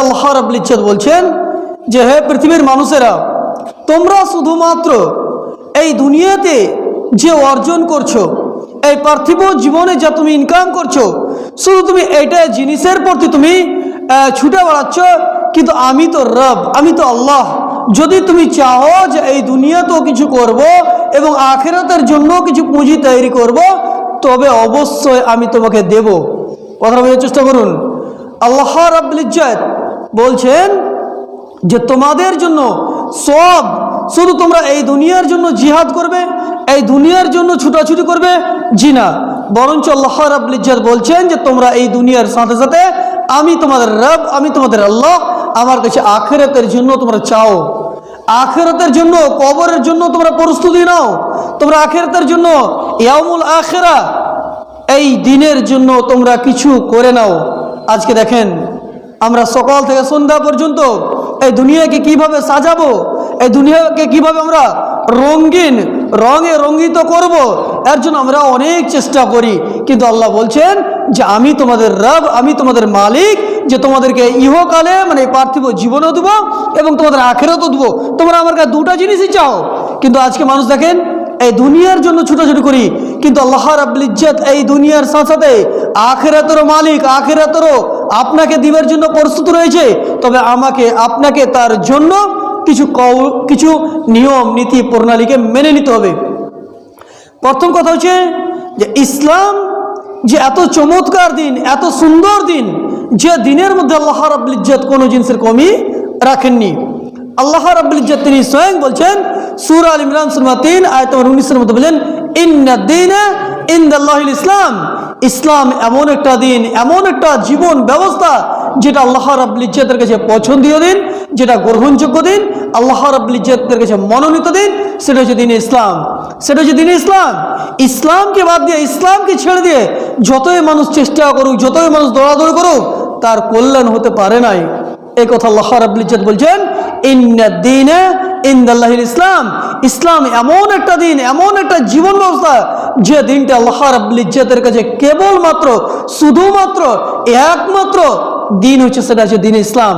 আল্লাহ রাব্বুল ইজ্জত বলছেন যে হে পৃথিবীর মানুষেরা, তোমরা শুধুমাত্র এই দুনিয়াতে যে অর্জন করছো, এই পার্থিব জীবনে যা তুমি ইনকাম করছো, শুধু তুমি এইটা জিনিসের প্রতি তুমি ছুটে বেড়াচ্ছ। কিন্তু আমি তো রব, আমি তো আল্লাহ। যদি তুমি চাও যে এই দুনিয়াতেও কিছু করব এবং আখিরাতের জন্য কিছু পুঁজি তৈরি করব, তবে অবশ্যই আমি তোমাকে দেব। কথা বোঝার চেষ্টা করুন। আল্লাহ রাব্বুল ইজ্জত বলছেন যে তোমাদের জন্য সব, শুধু তোমরা এই দুনিয়ার জন্য জিহাদ করবে, এই দুনিয়ার জন্য ছুটাছুটি করবে, জি না, বরঞ্চ আল্লাহ রাব্বুল ইজ্জত বলছেন যে তোমরা এই দুনিয়ার সাথে সাথে আমি তোমাদের রব, আমি তোমাদের আল্লাহ, আমার কাছে আখিরাতের জন্য তোমরা চাও, আখিরাতের জন্য, কবরের জন্য তোমরা প্রস্তুতি নাও, তোমরা আখিরাতের জন্য, ইয়াউমুল আখিরা, এই দিনের জন্য তোমরা কিছু করে নাও। আজকে দেখেন আমরা সকাল থেকে সন্ধ্যা পর্যন্ত এই দুনিয়াকে কিভাবে সাজাবো, এই দুনিয়াকে কিভাবে আমরা রঙিন রঙে রঙ্গিত করব, এর জন্য আমরা অনেক চেষ্টা করি। কিন্তু আল্লাহ বলছেন যে আমি তোমাদের রব, আমি তোমাদের মালিক, যে তোমাদেরকে ইহকালে মানে পার্থিব জীবনও দেবো এবং তোমাদের আখিরাতও দেবো। তোমরা আমার কাছে দুটা জিনিসই চাও। কিন্তু আজকে মানুষ দেখেন এই দুনিয়ার জন্য ছুটাছুটি করি, কিন্তু আল্লাহ রাব্বুল ইজ্জত এই দুনিয়ার সাথে সাথে আখিরাতেরও মালিক, আখিরাতেরও আপনাকে দিবের জন্য প্রস্তুত রয়েছে। তবে আমাকে আপনাকে তার জন্য কিছু নিয়ম নীতি প্রণালীকে মেনে নিতে হবে। প্রথম কথা হচ্ছে যে ইসলাম যে এত চমৎকার দিন, এত সুন্দর দিন, যে দিনের মধ্যে আল্লাহ রাব্বুল ইজ্জত কোনো জিনিসের কমি রাখেননি। আল্লাহ রাব্বুল ইজ্জত তিনি স্বয়ং বলছেন সূরা আল ইমরান সূরা 3 আয়াত নম্বর 19 এর মধ্যে বলেন ইন্নাদ দীনা ইনদাল্লাহিল ইসলাম। ইসলাম এমন একটা দিন, এমন একটা জীবন ব্যবস্থা যেটা আল্লাহ রাব্বুল ইজ্জতের কাছে পছন্দীয় দিন, যেটা গ্রহণযোগ্য দিন, আল্লাহ রাব্বুল ইজ্জতের কাছে মনোনীত দিন, সেটা হচ্ছে দ্বীন ইসলাম। সেটা হচ্ছে দ্বীন ইসলাম। ইসলামকে বাদ দিয়ে, ইসলামকে ছেড়ে দিয়ে যতই মানুষ চেষ্টা করুক, যতই মানুষ দৌড়াদৌড়ি করুক, তার কল্যাণ হতে পারে নাই। এই কথা আল্লাহ রাব্বুল ইজ্জত বলছেন ইন্নাদ দীনা ইনদাল্লাহিল ইসলাম। ইসলাম এমন একটা দিন, এমন একটা জীবন ব্যবস্থা, যে দিনটা আল্লাহ রাব্বুল ইজ্জতের কাছে কেবলমাত্র, শুধুমাত্র, একমাত্র দিন হচ্ছে, সেটা হচ্ছে দ্বীন ইসলাম।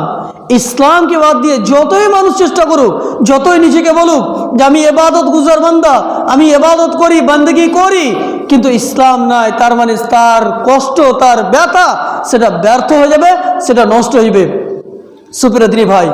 ইসলামকে বাদ দিয়ে যতই মানুষ চেষ্টা করুক, যতই নিজেকে বলুক যে আমি ইবাদত গুজার বান্দা, আমি ইবাদত করি, বান্দেগি করি, কিন্তু ইসলাম নাই, তার মানে তার কষ্ট, তার ব্যথা, সেটা ব্যর্থ হয়ে যাবে, সেটা নষ্ট হয়ে যাবে। সুপ্রিয় দিনী ভাই,